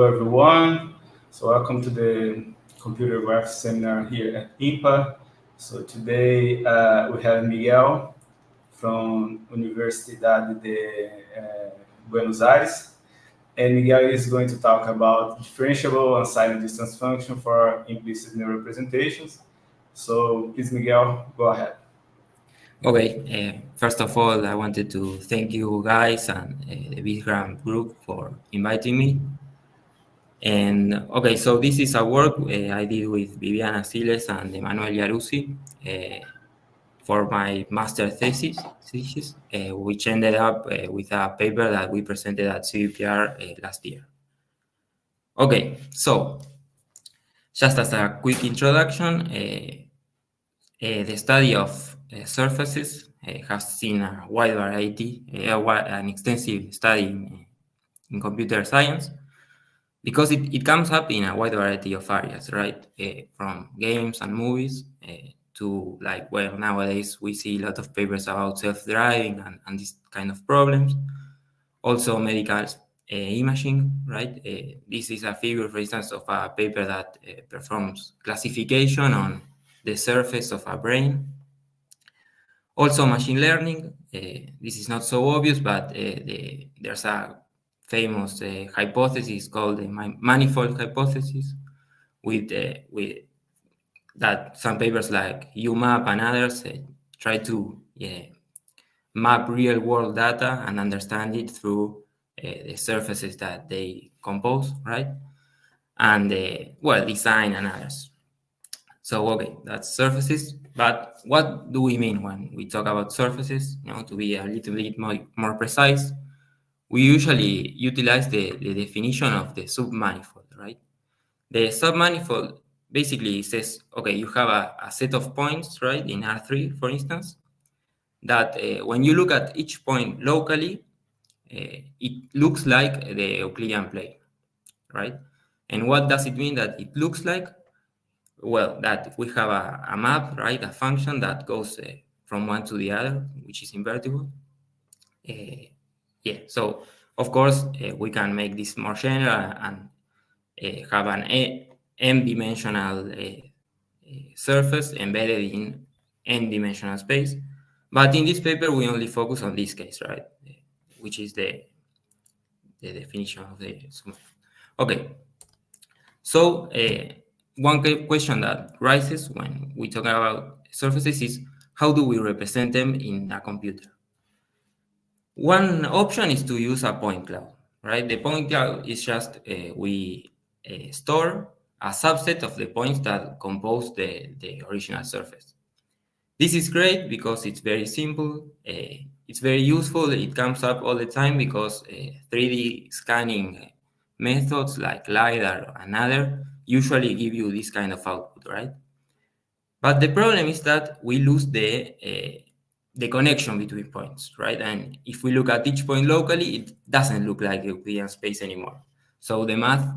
Hello, everyone. So welcome to the computer graphics seminar here at IMPA. So today we have Miguel from Universidade de Buenos Aires. And Miguel is going to talk about differentiable unsigned distance function for implicit neural representations. So please, Miguel, go ahead. Okay, first of all, I wanted to thank you guys and the Bitgram group for inviting me. And okay, so this is a work I did with Viviana Siles and Emanuel Yaruzzi for my master thesis which ended up with a paper that we presented at CVPR last year. Okay, so just as a quick introduction, the study of surfaces has seen a wide variety, an extensive study in computer science, because it comes up in a wide variety of areas, right? From games and movies to, like, well, nowadays we see a lot of papers about self-driving and this kind of problems. Also medical imaging, right? This is a figure, for instance, of a paper that performs classification on the surface of a brain. Also machine learning. This is not so obvious, but there's a famous hypothesis called the manifold hypothesis, with that some papers like UMAP and others try to map real world data and understand it through the surfaces that they compose, right? And well, design and others. So okay, that's surfaces. But what do we mean when we talk about surfaces? You know, to be a little bit more precise, we usually utilize the definition of the submanifold, right? The submanifold basically says, okay, you have a set of points, right, in R3, for instance, that when you look at each point locally, it looks like the Euclidean plane, right? And what does it mean that it looks like? Well, that we have a map, right, a function that goes from one to the other, which is invertible. Yeah, so of course we can make this more general and have an m-dimensional surface embedded in n-dimensional space. But in this paper, we only focus on this case, right? Which is the definition of the sum. Okay. So one question that rises when we talk about surfaces is, how do we represent them in a computer? One option is to use a point cloud, right? The point cloud is just we store a subset of the points that compose the original surface. This is great because it's very simple. It's very useful. It comes up all the time because 3D scanning methods like LiDAR and other usually give you this kind of output, right? But the problem is that we lose the connection between points, right? And if we look at each point locally, it doesn't look like Euclidean space anymore. So the math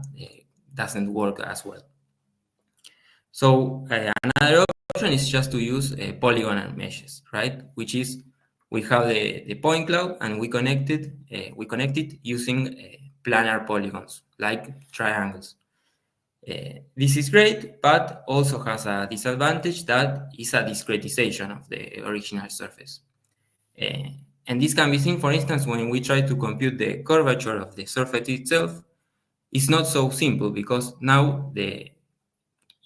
doesn't work as well. So another option is just to use polygonal meshes, right? Which is, we have the point cloud and we connect it using planar polygons like triangles. This is great, but also has a disadvantage that is a discretization of the original surface. And this can be seen, for instance, when we try to compute the curvature of the surface itself. It's not so simple because now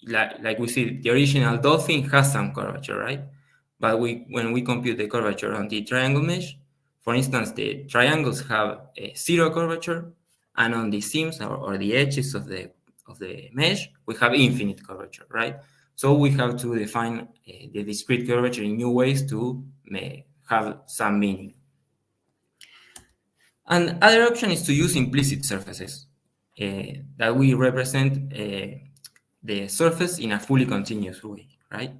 like we see, the original dolphin has some curvature, right? But when we compute the curvature on the triangle mesh, for instance, the triangles have a zero curvature, and on the seams or the edges of the mesh, we have infinite curvature, right? So we have to define the discrete curvature in new ways to have some meaning. And other option is to use implicit surfaces that we represent the surface in a fully continuous way, right?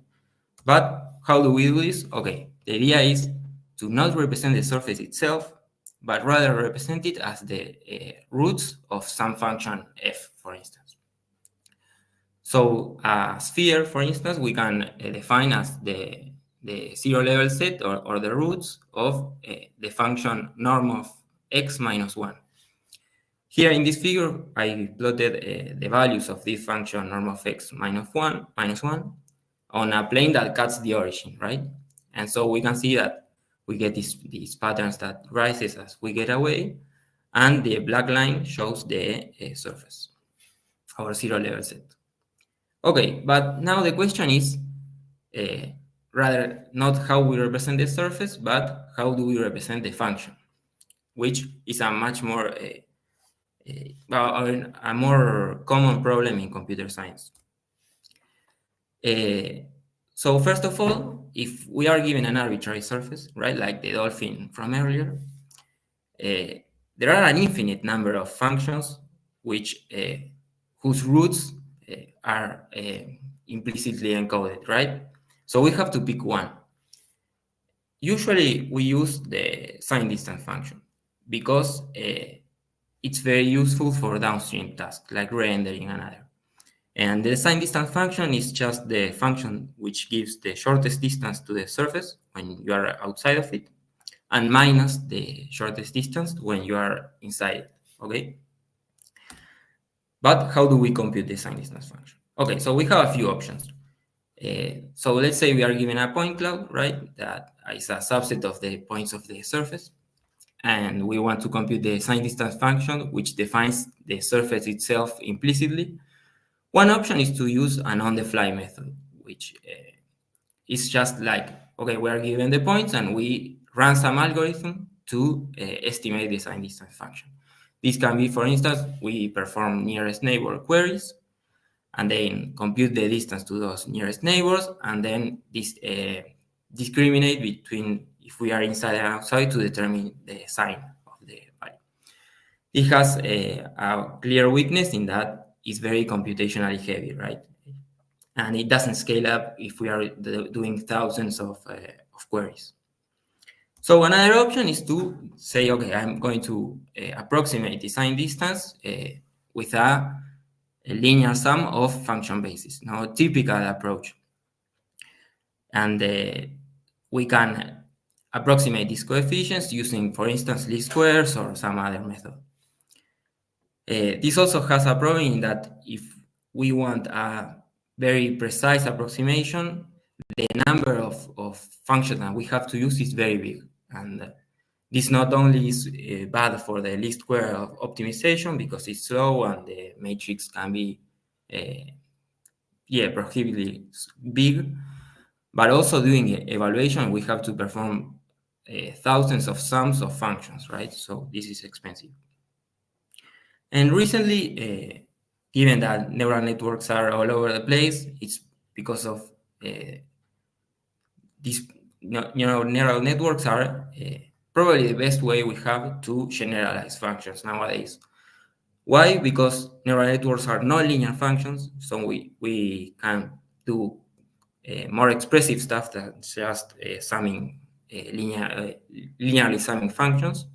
But how do we do this? Okay, the idea is to not represent the surface itself, but rather represent it as the roots of some function f, for instance. So a sphere, for instance, we can define as the zero-level set or the roots of the function norm of x minus 1. Here in this figure, I plotted the values of this function norm of x minus 1 on a plane that cuts the origin, right? And so we can see that we get these patterns that rises as we get away, and the black line shows the surface, our zero level set. Okay, but now the question is rather not how we represent the surface, but how do we represent the function, which is a much more a more common problem in computer science. So first of all, if we are given an arbitrary surface, right, like the dolphin from earlier, there are an infinite number of functions which whose roots are implicitly encoded, right? So we have to pick one. Usually we use the signed distance function because it's very useful for downstream tasks like rendering and other. And the signed distance function is just the function which gives the shortest distance to the surface when you are outside of it, and minus the shortest distance when you are inside it, okay? But how do we compute the signed distance function? Okay, so we have a few options. So let's say we are given a point cloud, right? That is a subset of the points of the surface. And we want to compute the signed distance function, which defines the surface itself implicitly. One option is to use an on-the-fly method, which is just like, okay, we are given the points and we run some algorithm to estimate the signed distance function. This can be, for instance, we perform nearest neighbor queries and then compute the distance to those nearest neighbors, and then discriminate between if we are inside and outside to determine the sign of the value. It has a clear weakness in that it's very computationally heavy, right? And it doesn't scale up if we are doing thousands of queries. So another option is to say, okay, I'm going to approximate the signed distance with a linear sum of function bases, a typical approach. And we can approximate these coefficients using, for instance, least squares or some other method. This also has a problem in that if we want a very precise approximation, the number of functions that we have to use is very big. And this not only is bad for the least square of optimization because it's slow and the matrix can be prohibitively big, but also doing evaluation, we have to perform thousands of sums of functions, right? So this is expensive. And recently, given that neural networks are all over the place, it's because of these neural networks are probably the best way we have to generalize functions nowadays. Why? Because neural networks are nonlinear functions, so we can do more expressive stuff than just summing linearly summing functions.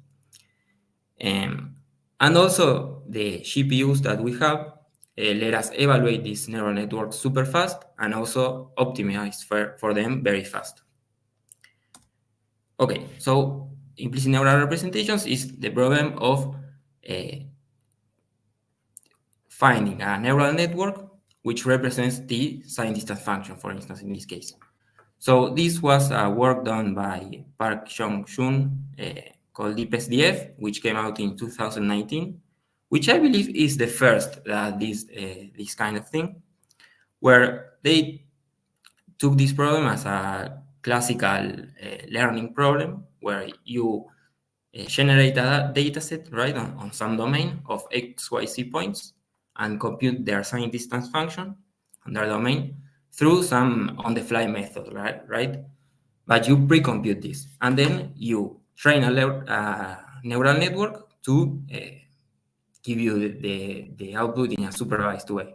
And also the GPUs that we have let us evaluate these neural networks super fast and also optimize for them very fast. Okay, so implicit neural representations is the problem of finding a neural network which represents the signed distance function, for instance, in this case. So this was a work done by Park Jong-Jun called DeepSDF, which came out in 2019, which I believe is the first this kind of thing, where they took this problem as a classical learning problem, where you generate a data set, right, on some domain of x, y, z points, and compute their signed distance function on their domain through some on-the-fly method, right? But you pre-compute this, and then you train a neural network to give you the output in a supervised way.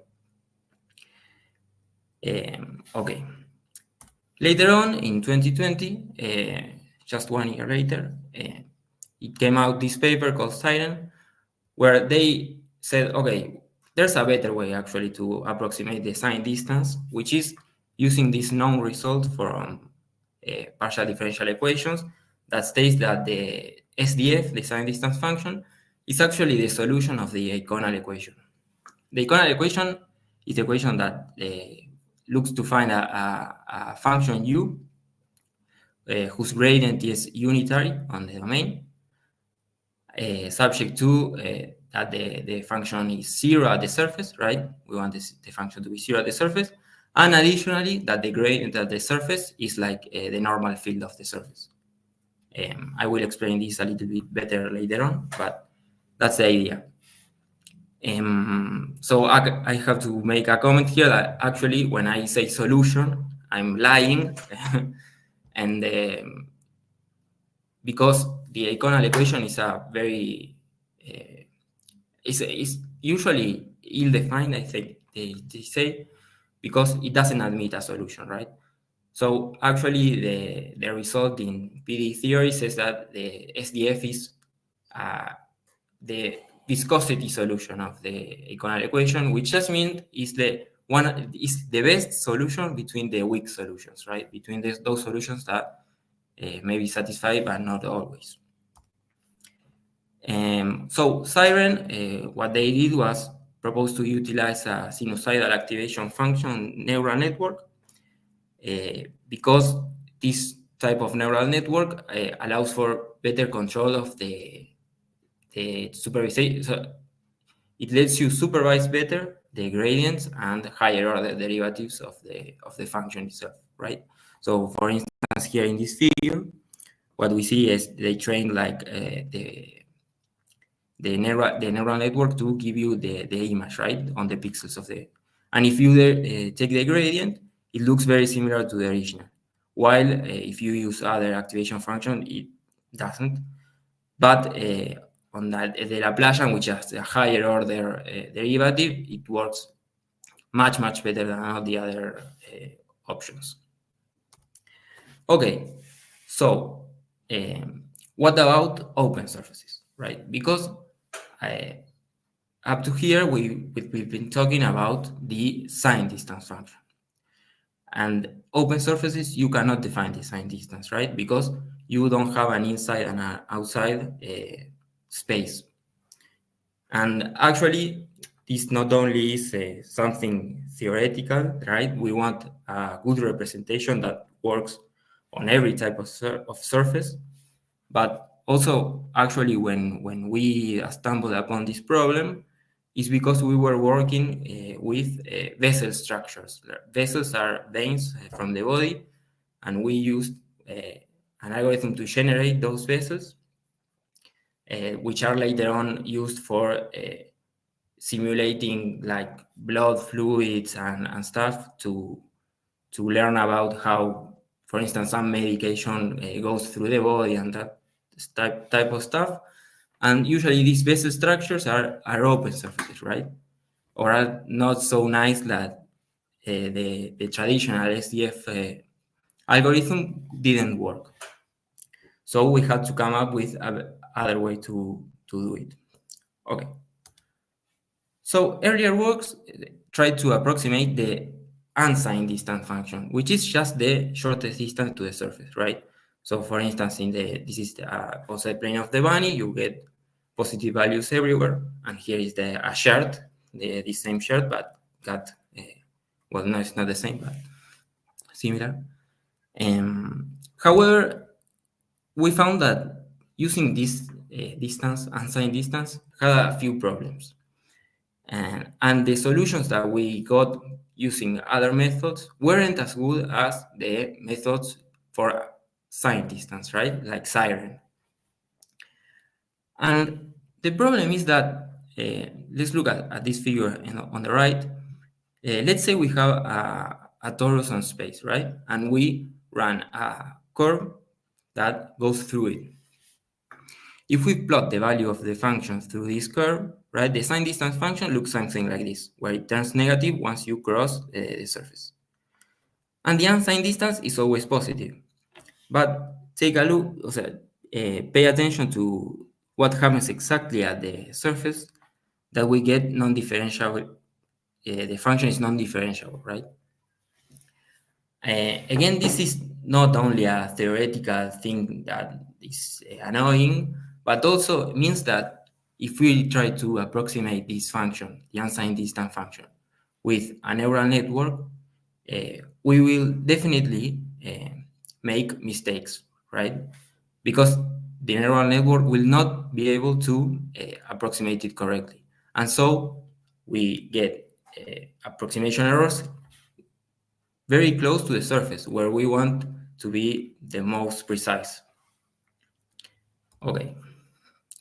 Okay. Later on, in 2020, just 1 year later, it came out this paper called Siren, where they said, okay, there's a better way actually to approximate the signed distance, which is using this known result from partial differential equations that states that the SDF, the signed distance function, is actually the solution of the Eikonal equation. The Eikonal equation is the equation that looks to find a function u whose gradient is unitary on the domain, subject to that the function is 0 at the surface, right? We want the function to be 0 at the surface. And additionally, that the gradient at the surface is like the normal field of the surface. I will explain this a little bit better later on, but that's the idea. So I have to make a comment here that actually when I say solution, I'm lying. And because the Eikonal equation is a very, is usually ill-defined, I think they say, because it doesn't admit a solution, right? So actually the result in PD theory says that the SDF is the viscosity solution of the Eikonal equation, which just means is the best solution between the weak solutions, right? Between those solutions that may be satisfied but not always. So Siren, what they did was propose to utilize a sinusoidal activation function neural network because this type of neural network allows for better control of the supervisation. So it lets you supervise better the gradients and higher order derivatives of the function itself, right? So for instance, here in this figure, what we see is they train like the neural network to give you the image, right, on the pixels of the. And if you take the gradient, it looks very similar to the original. While if you use other activation function, it doesn't. But on that, the Laplacian, which has a higher order derivative, it works much, much better than all the other options. Okay, so what about open surfaces, right? Because up to here, we've been talking about the signed distance function. And open surfaces, you cannot define the signed distance, right? Because you don't have an inside and an outside space. And actually, this not only is something theoretical, right? We want a good representation that works on every type of surface. But also, actually, when we stumbled upon this problem, is because we were working with vessel structures. Vessels are veins from the body, and we used an algorithm to generate those vessels, which are later on used for simulating like blood fluids and stuff to learn about how, for instance, some medication goes through the body and that type of stuff. And usually these vessel structures are open surfaces, right? Or are not so nice that the traditional SDF algorithm didn't work. So we had to come up with other way to do it. Okay. So earlier works tried to approximate the unsigned distance function, which is just the shortest distance to the surface, right? So for instance, this is the opposite plane of the bunny, you get positive values everywhere, and here is a shirt, the same shirt, but got, well, no, it's not the same, but similar. However, we found that using this distance, unsigned distance, had a few problems. And the solutions that we got using other methods weren't as good as the methods for signed distance, right? Like Siren. And the problem is that, let's look at this figure on the right. Let's say we have a torus on space, right? And we run a curve that goes through it. If we plot the value of the function through this curve, right, the signed distance function looks something like this, where it turns negative once you cross the surface. And the unsigned distance is always positive. But take a look, pay attention to what happens exactly at the surface, that we get non-differentiable. The function is non-differentiable, right? Again, this is not only a theoretical thing that is annoying, but also means that if we try to approximate this function, the unsigned distance function, with a neural network, we will definitely make mistakes, right? Because the neural network will not be able to approximate it correctly. And so we get approximation errors very close to the surface, where we want to be the most precise. Okay,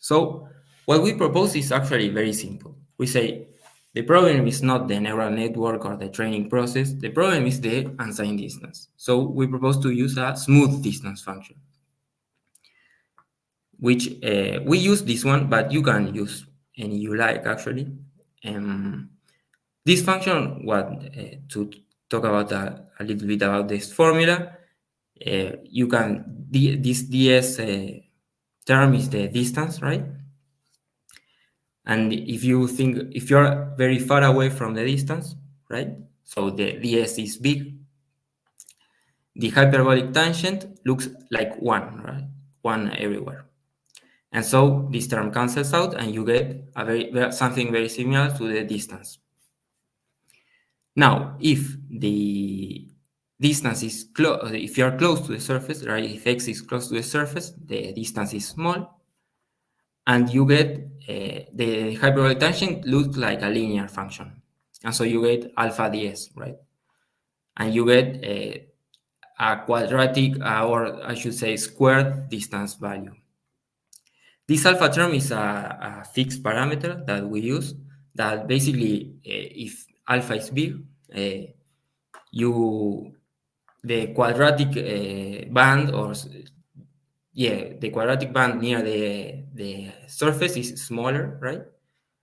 so what we propose is actually very simple. We say the problem is not the neural network or the training process, the problem is the unsigned distance. So we propose to use a smooth distance function, which we use this one, but you can use any you like actually. This function, to talk about a little bit about this formula, you can, this ds term is the distance, right? And if you're very far away from the distance, right? So the ds is big, the hyperbolic tangent looks like 1, right? 1 everywhere. And so this term cancels out and you get something very similar to the distance. Now, if the distance is if you are close to the surface, right? If x is close to the surface, the distance is small, and you get the hyperbolic tangent looks like a linear function, and so you get alpha ds, right? And you get a quadratic, or I should say squared distance value. This alpha term is a fixed parameter that we use that basically, if alpha is big, the quadratic band, the quadratic band near the surface is smaller, right?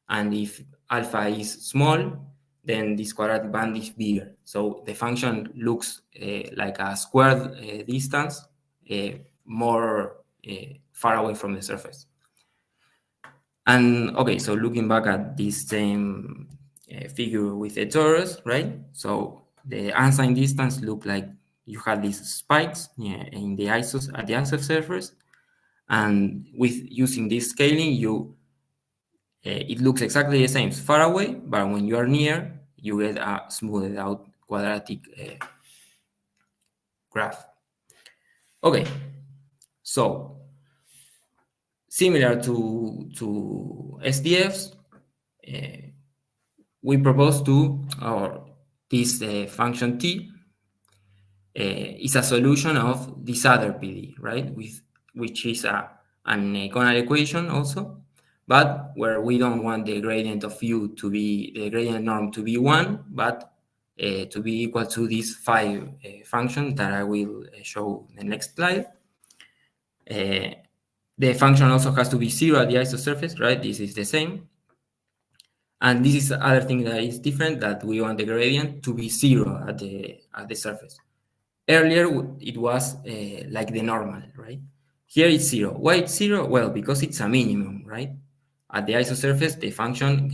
And if alpha is small, then this quadratic band is bigger. So the function looks like a squared distance, more far away from the surface. And okay, so looking back at this same figure with the torus, right? So the unsigned distance look like you have these spikes in the at the isosurface, and with using this scaling, it looks exactly the same. It's far away, but when you are near, you get a smoothed out quadratic graph. Okay, so similar to SDFs, we propose this function t is a solution of this other PD, right? Which is an Eikonal equation also, but where we don't want the gradient of u to be, the gradient norm to be 1, but to be equal to this phi function that I will show in the next slide. The function also has to be 0 at the isosurface, right? This is the same. And this is the other thing that is different, that we want the gradient to be 0 at the surface. Earlier, it was like the normal, right? Here it's 0. Why it's 0? Well, because it's a minimum, right? At the isosurface, the function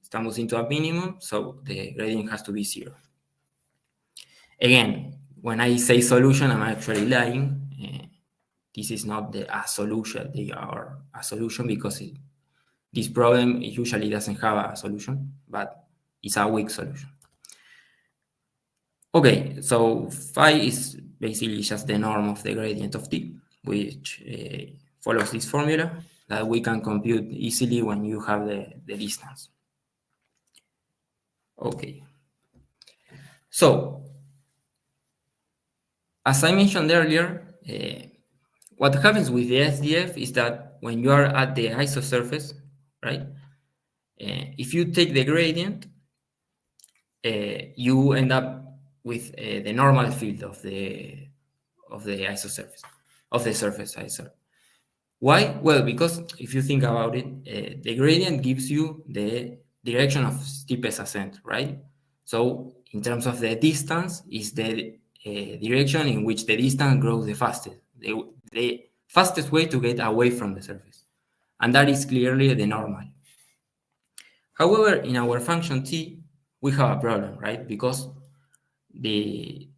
estamos into a minimum, so the gradient has to be 0. Again, when I say solution, I'm actually lying. This is not a solution. They are a solution because this problem usually doesn't have a solution, but it's a weak solution. Okay, so phi is basically just the norm of the gradient of t, which follows this formula that we can compute easily when you have the distance. Okay. So, as I mentioned earlier, what happens with the SDF is that when you are at the isosurface, right, if you take the gradient, you end up with the normal field of the isosurface, of the surface, sorry. Why? Well, because if you think about it, the gradient gives you the direction of steepest ascent, right? So in terms of the distance, is the direction in which the distance grows the fastest, the fastest way to get away from the surface. And that is clearly the normal. However, in our function t, we have a problem, right? Because the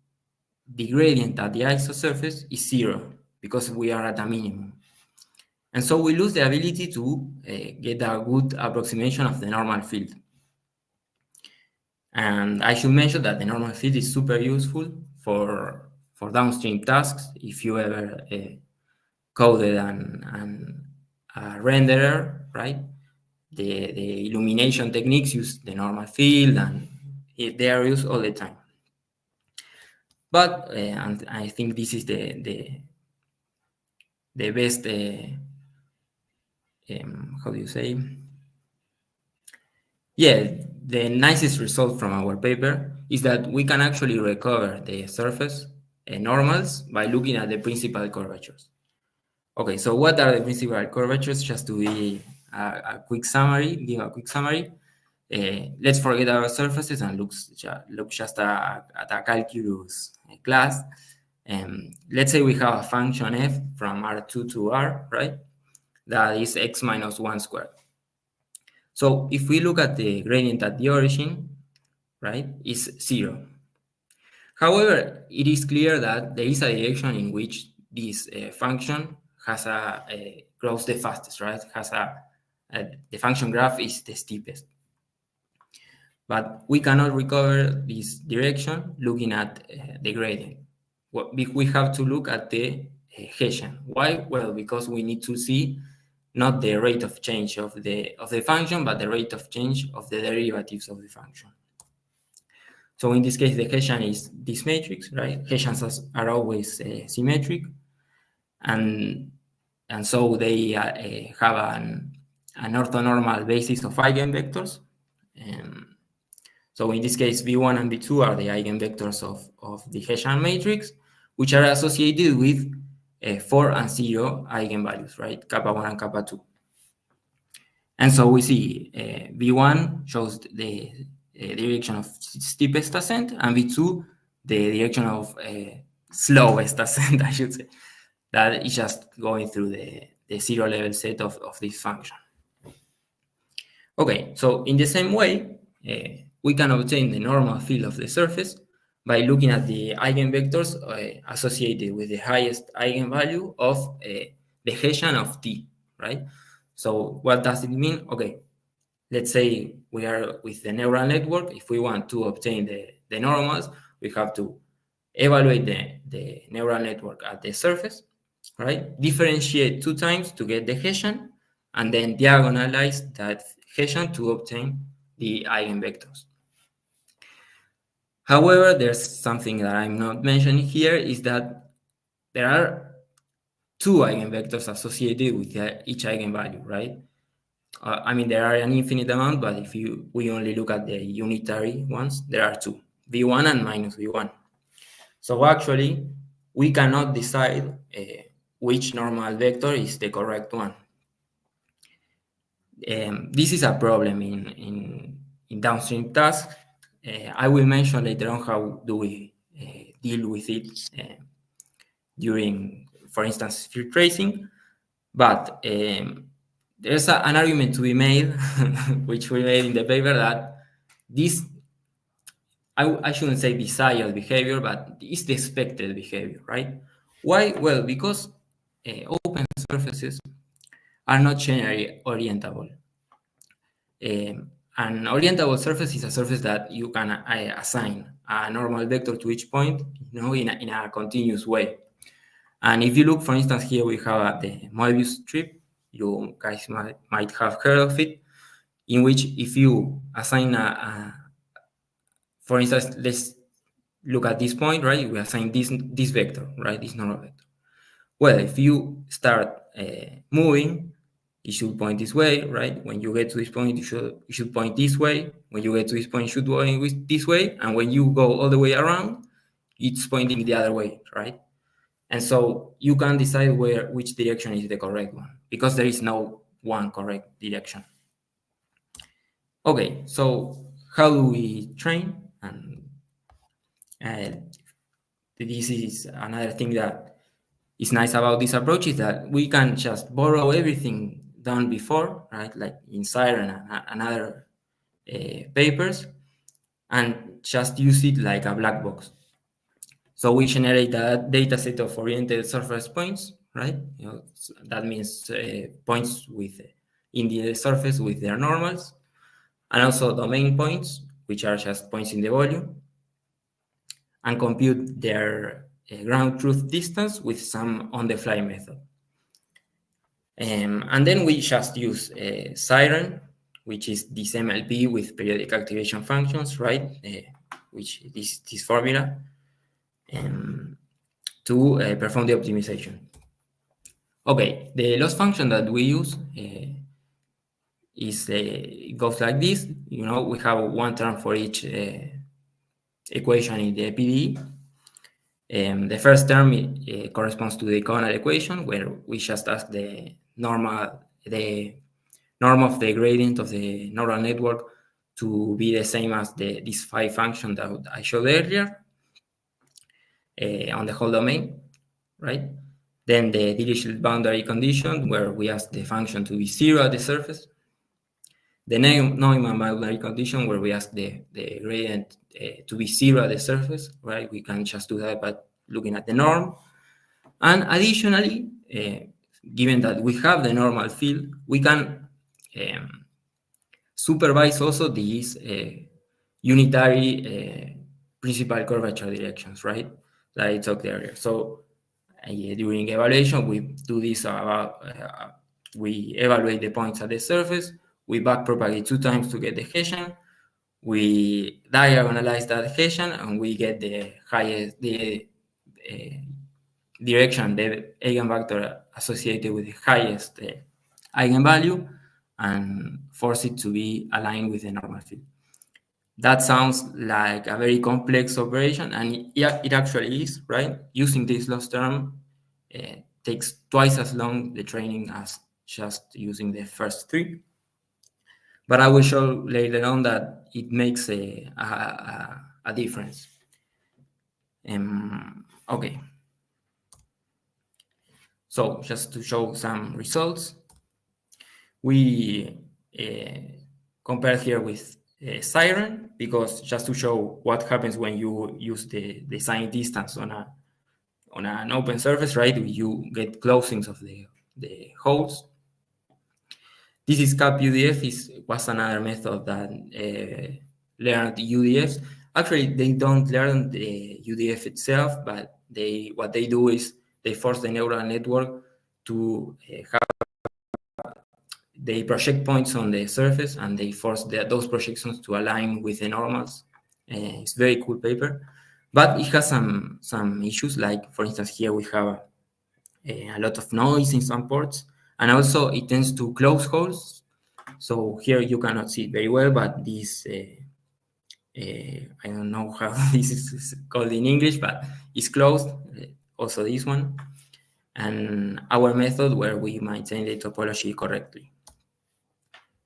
gradient at the isosurface is 0, because we are at a minimum. And so we lose the ability to get a good approximation of the normal field. And I should mention that the normal field is super useful for downstream tasks. If you ever coded a renderer, right? The illumination techniques use the normal field, and they are used all the time. But and I think this is the best. How do you say? Yeah, the nicest result from our paper is that we can actually recover the surface normals by looking at the principal curvatures. Okay, so what are the principal curvatures? Just to be a quick summary, give a quick summary. Let's forget our surfaces and look just at a calculus class. Let's say we have a function f from R2 to R, right? That is x minus 1 squared. So if we look at the gradient at the origin, right, is 0. However, it is clear that there is a direction in which this function has grows the fastest, right? The function graph is the steepest. But we cannot recover this direction looking at the gradient. We have to look at the Hessian. Why? Well, because we need to see not the rate of change of the function, but the rate of change of the derivatives of the function. So in this case, the Hessian is this matrix, right? Hessians are always symmetric, and so they have an orthonormal basis of eigenvectors. So in this case, V1 and V2 are the eigenvectors of the Hessian matrix, which are associated with 4 and 0 eigenvalues, right? Kappa 1 and kappa 2. And so we see V1 shows the direction of steepest ascent, and V2 the direction of slowest ascent, I should say. That is just going through the zero level set of this function. Okay, so in the same way, we can obtain the normal field of the surface by looking at the eigenvectors associated with the highest eigenvalue of the Hessian of T, right? So what does it mean? Okay, let's say we are with the neural network. If we want to obtain the normals, we have to evaluate the neural network at the surface, right? Differentiate 2 times to get the Hessian, and then diagonalize that Hessian to obtain the eigenvectors. However, there's something that I'm not mentioning here, is that there are 2 eigenvectors associated with each eigenvalue, right? I mean, there are an infinite amount, but if we only look at the unitary ones, there are 2, V1 and minus V1. So actually, we cannot decide which normal vector is the correct one. This is a problem in downstream tasks. I will mention later on how do we deal with it during, for instance, field tracing. But there's an argument to be made, which we made in the paper, that this, I shouldn't say desired behavior, but it's the expected behavior, right? Why? Well, because open surfaces are not generally orientable. An orientable surface is a surface that you can assign a normal vector to each point, in a continuous way. And if you look, for instance, here we have the Moebius strip. You guys might have heard of it, in which if you assign for instance, let's look at this point, right? We assign this vector, right? This normal vector. Well, if you start moving, it should point this way, right? When you get to this point, it should point this way. When you get to this point, it should point this way. And when you go all the way around, it's pointing the other way, right? And so you can decide which direction is the correct one, because there is no one correct direction. Okay, so how do we train? And this is another thing that is nice about this approach, is that we can just borrow everything done before, right? Like in Siren and other papers, and just use it like a black box. So we generate a data set of oriented surface points right? So that means points with in the surface with their normals, and also domain points, which are just points in the volume, and compute their ground truth distance with some on-the-fly method. And then we just use Siren, which is this MLP with periodic activation functions, right? Which is this formula, to perform the optimization. Okay, the loss function that we use is it goes like this. We have one term for each equation in the PDE. The first term corresponds to the Eikonal equation, where we just ask the norm of the gradient of the neural network to be the same as this phi function that I showed earlier on the whole domain, right? Then the Dirichlet boundary condition, where we ask the function to be 0 at the surface. The Neumann boundary condition, where we ask the gradient to be 0 at the surface, right? We can just do that by looking at the norm. And additionally, given that we have the normal field, we can supervise also these unitary principal curvature directions, right? That I talked earlier. So during evaluation, we do this about, we evaluate the points at the surface, we backpropagate 2 times to get the Hessian, we diagonalize that Hessian, and we get the highest, direction, the eigenvector associated with the highest eigenvalue, and force it to be aligned with the normal field. That sounds like a very complex operation, and it actually is, right? Using this loss term takes twice as long the training as just using the first 3. But I will show later on that it makes a difference. Okay. So just to show some results, we compare here with Siren, because just to show what happens when you use the sign distance on an open surface, right? You get closings of the holes. This is cap UDF was another method that learned the UDFs. Actually, they don't learn the UDF itself, but what they do is they force the neural network to they project points on the surface, and they force those projections to align with the normals. It's a very cool paper, but it has some issues. Like, for instance, here we have a lot of noise in some ports, and also it tends to close holes. So here you cannot see it very well, but this I don't know how this is called in English, but it's closed. Also this one, and our method where we maintain the topology correctly.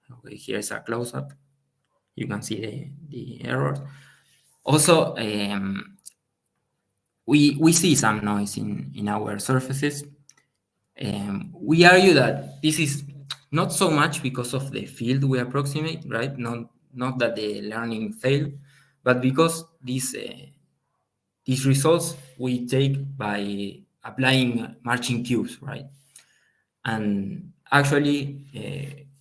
Okay, here's a close-up. You can see the errors. Also, we see some noise in our surfaces. We argue that this is not so much because of the field we approximate, right? Not that the learning failed, but because these results we take by applying marching cubes, right? And actually,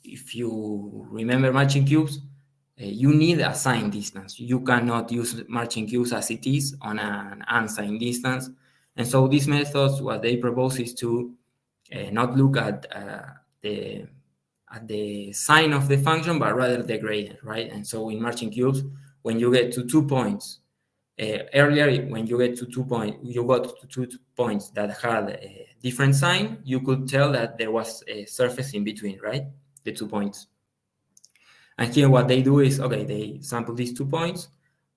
if you remember marching cubes, you need a signed distance. You cannot use marching cubes as it is on an unsigned distance. And so these methods, what they propose is to not look at the sign of the function, but rather the gradient, right? And so in marching cubes, when you get to 2 points, earlier when you get to 2 points, you got to 2 points that had a different sign, you could tell that there was a surface in between, right? The 2 points. And here what they do is, okay, they sample these 2 points,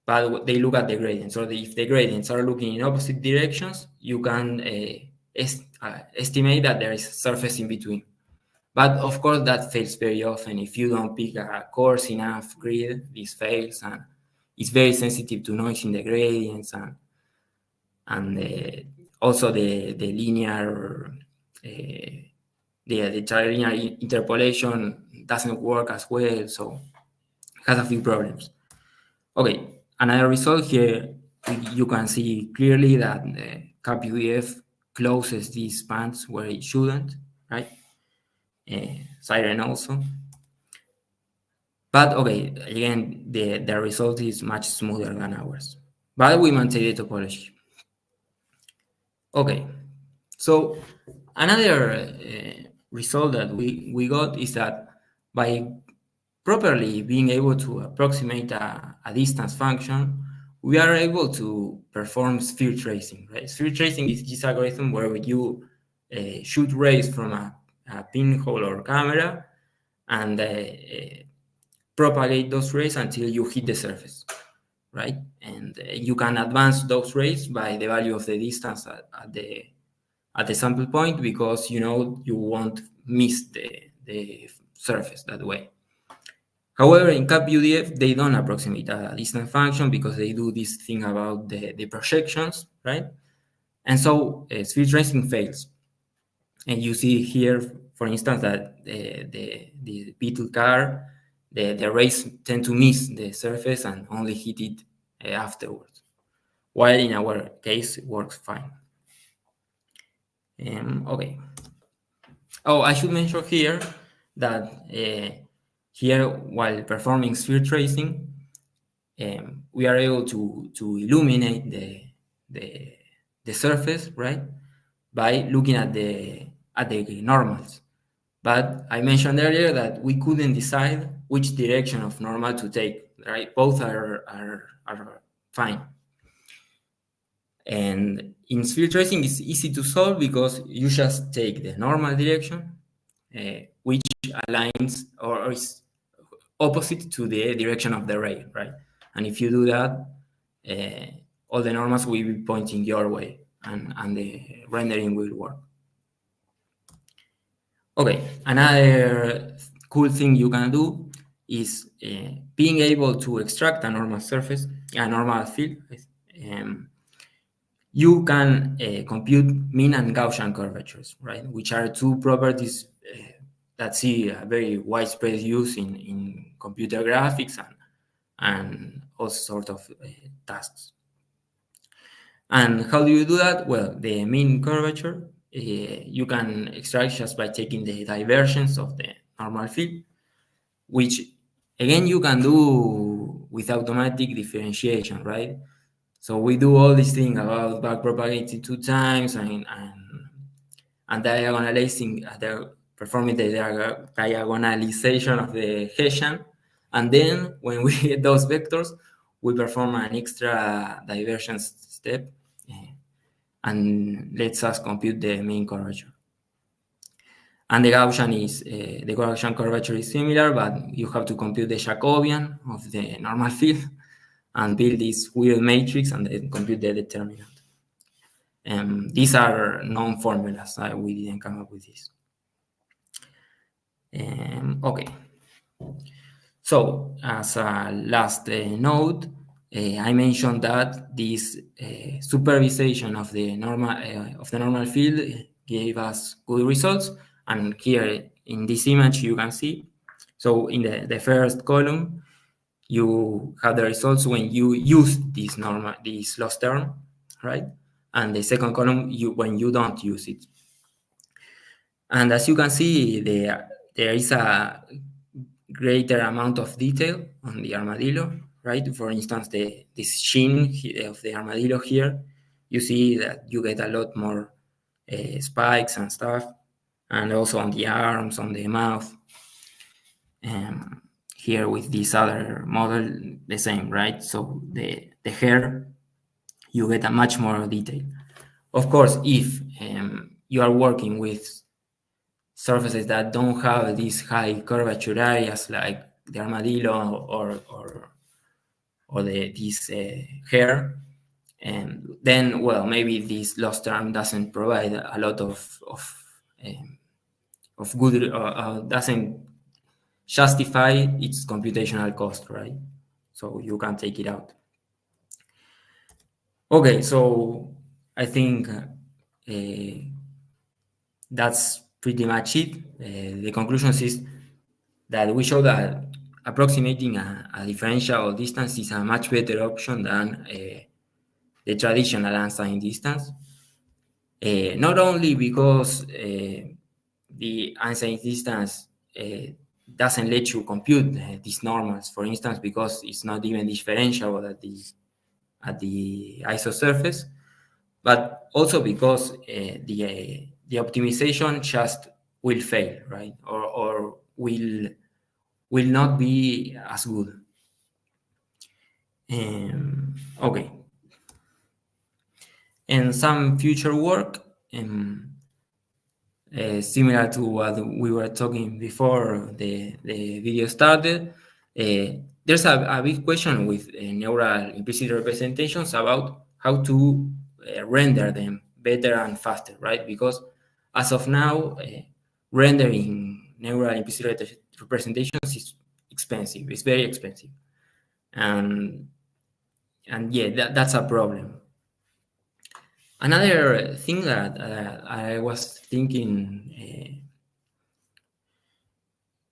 but they look at the gradients. So if the gradients are looking in opposite directions, you can estimate that there is a surface in between. But of course, that fails very often. If you don't pick a coarse enough grid, this fails, and it's very sensitive to noise in the gradients, and also the linear the linear interpolation doesn't work as well, so it has a few problems. Okay, another result here, you can see clearly that the cap UDF closes these bands where it shouldn't, right? Siren also. But okay, again, the result is much smoother than ours. But we maintain the topology. Okay, so another result that we got is that by properly being able to approximate a distance function, we are able to perform sphere tracing, right? Sphere tracing is this algorithm where you shoot rays from a pinhole or camera and propagate those rays until you hit the surface, right? And you can advance those rays by the value of the distance at the sample point, because you know you won't miss the surface that way. However, in CAP UDF, they don't approximate a distance function because they do this thing about the projections, right? And so sphere tracing fails. And you see here, for instance, that the beetle car, the rays tend to miss the surface and only hit it afterwards. While in our case, it works fine. Okay. Oh, I should mention here that here, while performing sphere tracing, we are able to illuminate the surface, right, by looking at the normals. But I mentioned earlier that we couldn't decide which direction of normal to take, right? Both are fine. And in sphere tracing, it's easy to solve because you just take the normal direction, which aligns or is opposite to the direction of the ray, right? And if you do that, all the normals will be pointing your way, and the rendering will work. Okay, another cool thing you can do is being able to extract a normal surface, a normal field. You can compute mean and Gaussian curvatures, right? Which are two properties that see a very widespread use in computer graphics and all sorts of tasks. And how do you do that? Well, the mean curvature, you can extract just by taking the divergence of the normal field, which again you can do with automatic differentiation, right? So we do all this thing about backpropagating 2 times and diagonalizing, performing the diagonalization of the Hessian. And then when we get those vectors, we perform an extra divergence step and lets us compute the mean curvature. And the Gaussian curvature is similar, but you have to compute the Jacobian of the normal field and build this weird matrix and then compute the determinant. These are known formulas. We didn't come up with this. Okay. So as a last note, I mentioned that this supervision of the normal field gave us good results. And here in this image, you can see. So in the first column, you have the results when you use this loss term, right? And the second column, when you don't use it. And as you can see, there is a greater amount of detail on the armadillo, right? For instance, this chin of the armadillo here, you see that you get a lot more spikes and stuff, and also on the arms, on the mouth. Here with this other model, the same, right? So the hair, you get a much more detail. Of course, if you are working with surfaces that don't have these high curvature areas like the armadillo or this hair, and then, well, maybe this loss term doesn't provide a lot of good, doesn't justify its computational cost, right? So you can take it out. Okay, so I think that's pretty much it. The conclusion is that we show that approximating a differential distance is a much better option than the traditional unsigned distance. not only because the unsigned distance doesn't let you compute these normals, for instance, because it's not even differentiable at the isosurface, but also because the optimization just will fail, right? Or will not be as good. Okay. And some future work, similar to what we were talking before the video started, there's a big question with neural implicit representations about how to render them better and faster, right? Because as of now, rendering neural implicit representations is expensive. It's very expensive. And yeah, that's a problem. Another thing that I was thinking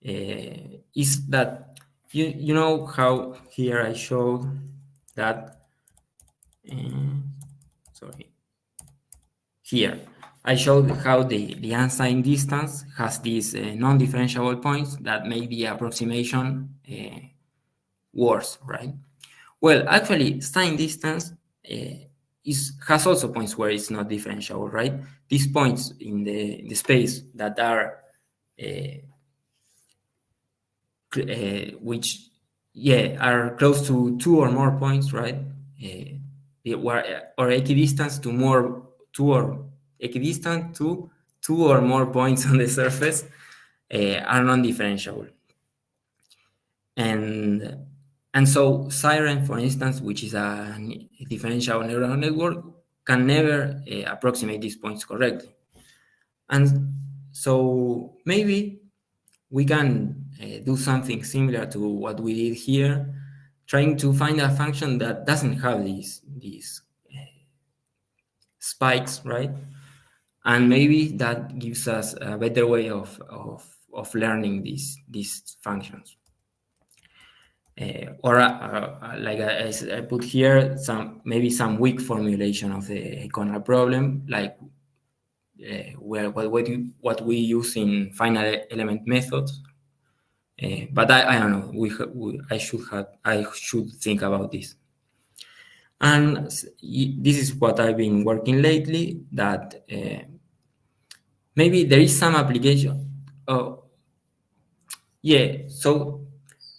is that you know how here I showed that sorry, here I showed how the unsigned distance has these non-differentiable points that make the approximation worse, right? Well, actually, signed distance has also points where it's not differentiable, right? These points in the space that are which are close to two or more points, right? Or equidistant to two or more points on the surface are non-differentiable. And so Siren, for instance, which is a differential neural network, can never approximate these points correctly. And so maybe we can do something similar to what we did here, trying to find a function that doesn't have these spikes, right? And maybe that gives us a better way of learning these functions. Like I put here, maybe some weak formulation of the Eikonal problem, like what we use in final element methods. But I don't know. I should think about this. And this is what I've been working lately. That maybe there is some application. Oh, yeah. So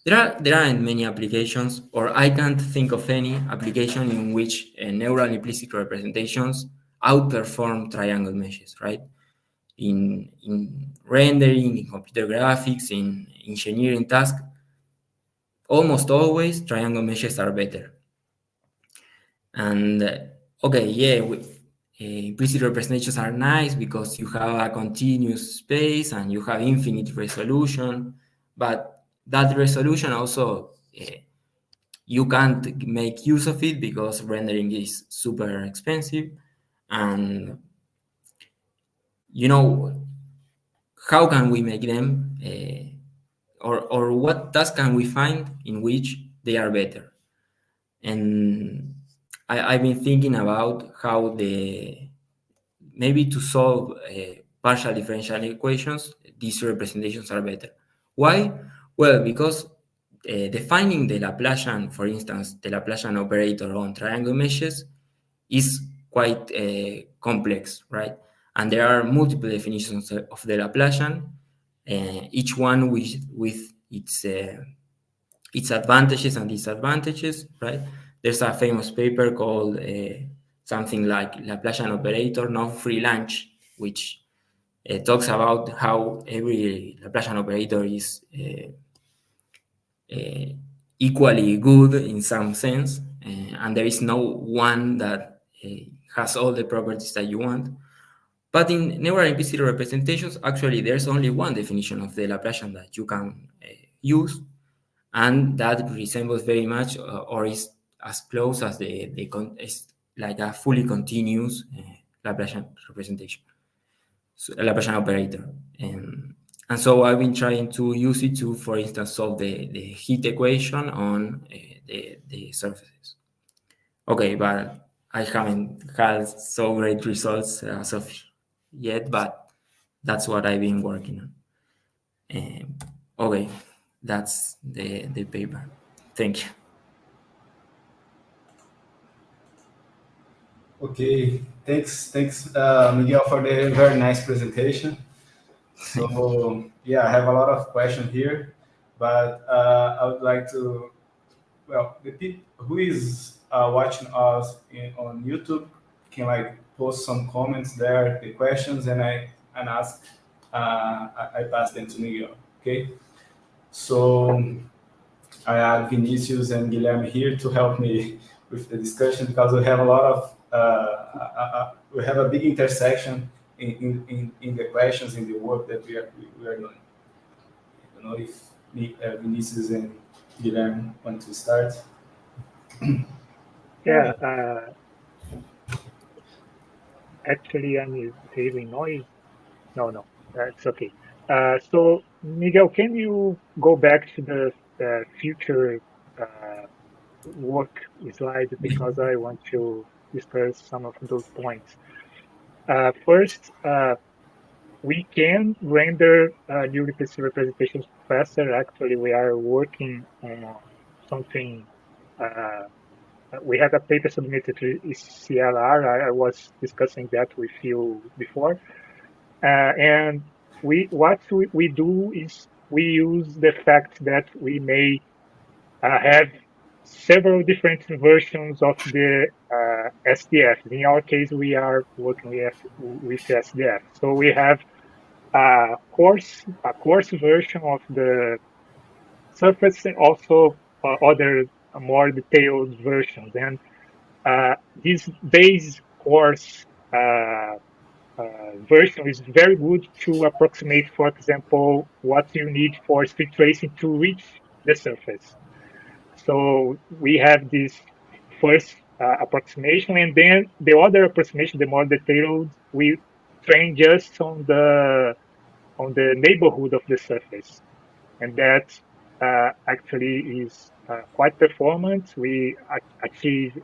there aren't many applications, or I can't think of any application in which neural implicit representations outperform triangle meshes, right? In rendering, in computer graphics, in engineering tasks, almost always triangle meshes are better. And okay, yeah, implicit representations are nice because you have a continuous space and you have infinite resolution, but that resolution also you can't make use of it because rendering is super expensive. And you know, how can we make them or what task can we find in which they are better? And I've been thinking about how maybe to solve partial differential equations, these representations are better. Why? Well, because defining the Laplacian, for instance, the Laplacian operator on triangle meshes is quite complex, right? And there are multiple definitions of the Laplacian, each one with its advantages and disadvantages, right? There's a famous paper called something like Laplacian operator, no free lunch, which talks about how every Laplacian operator is equally good in some sense, and there is no one that has all the properties that you want. But in neural implicit representations, actually, there's only one definition of the Laplacian that you can use, and that resembles very much or is as close as it's like a fully continuous Laplacian representation, so a Laplacian operator. And so I've been trying to use it to, for instance, solve the heat equation on the surfaces. Okay, but I haven't had so great results as of yet, but that's what I've been working on. Okay, that's the paper. Thank you. Okay, thanks, Miguel, for the very nice presentation. So yeah, I have a lot of questions here, but I would like to, well, the people who is watching us on YouTube can like post some comments there, the questions, and I ask, I pass them to Miguel. Okay, so I had Vinicius and Guilherme here to help me with the discussion because we have a lot of we have a big intersection in the questions in the work that we are doing. I don't know if Vinicius and Guilherme want to start. Yeah, actually, I'm hearing noise. No, that's okay. So, Miguel, can you go back to the future work slide because I want to discuss some of those points. First, we can render new implicit representations faster. Actually, we are working on something. We had a paper submitted to CLR. I was discussing that with you before. And what we do is we use the fact that we may have several different versions of the SDF. In our case, we are working with SDF. So we have a coarse version of the surface and also other more detailed versions. And this base coarse version is very good to approximate, for example, what you need for speed tracing to reach the surface. So we have this first approximation, and then the other approximation, the more detailed, we train just on the neighborhood of the surface, and that actually is quite performant. We achieve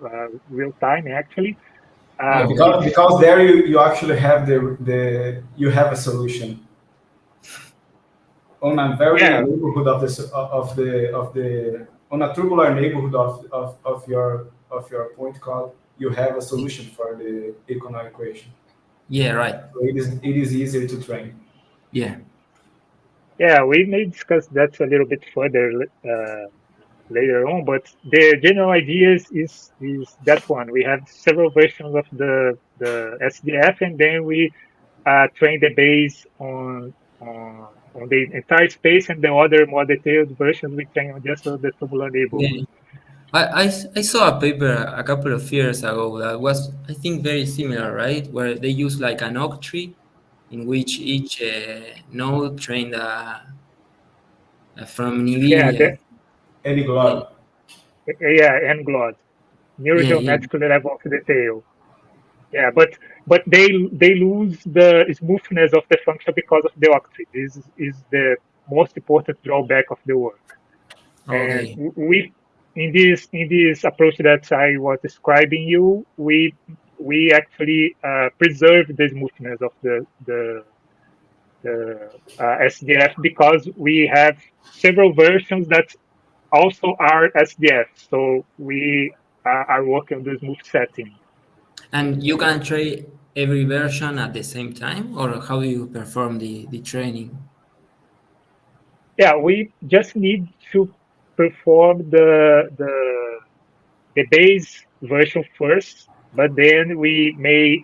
real time actually. Yeah, With because there you actually have the you have a solution on a very yeah neighborhood of the on a tubular neighborhood of your point cloud, you have a solution for the Eikonal equation. Yeah, right. So it is easier to train. Yeah. yeah, we may discuss that a little bit further later on, but the general idea is that one. We have several versions of the SDF, and then we train the base on the entire space, and the other more detailed versions we train on just the tubular Yeah. neighborhood. I saw a paper a couple of years ago that was, I think, very similar, right? Where they use like an oak tree in which each node trained from Yeah, NVIDIA. Any Yeah, glove. and GLOD, yeah. neurogeometrical level of detail. Yeah, but they lose the smoothness of the function because of the octree. This is the most important drawback of the work. And Okay. we in this approach that I was describing you, we actually preserve the smoothness of the SDF because we have several versions that also are SDF. So we are working on the smooth setting. And you can train every version at the same time, or how do you perform the training? Yeah, we just need to perform the base version first, but then we may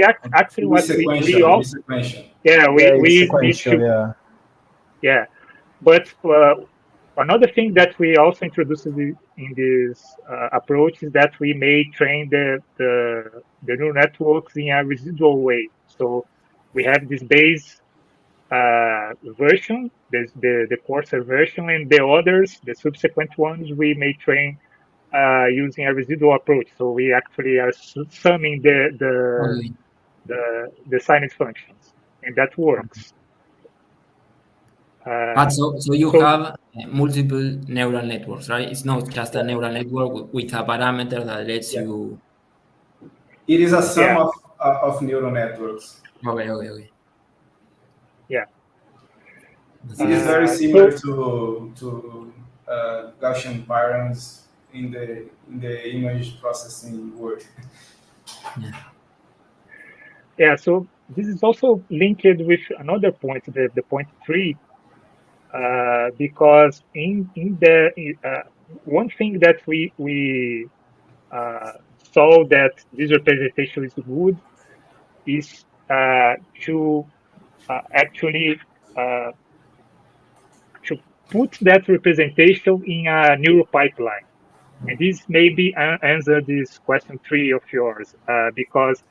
actually It is what we sequential. It all is sequential. yeah Yeah, it's we need sequential. to Yeah. yeah, but another thing that we also introduced in this approach is that we may train the neural networks in a residual way. So we have this base version, the coarser version, and the others, the subsequent ones, we may train using a residual approach. So we actually are summing Okay. the sinus functions, and that works. But so you have multiple neural networks, right? It's not just a neural network with a parameter that lets Yeah. you. It is a sum Yeah. of neural networks. Okay. Yeah. It is very similar to Gaussian patterns in the image processing world. Yeah. So this is also linked with another point, the point 3, because in the one thing that we saw that this representation is good is to actually uh, to put that representation in a neural pipeline. And this maybe answer this question 3 of yours, because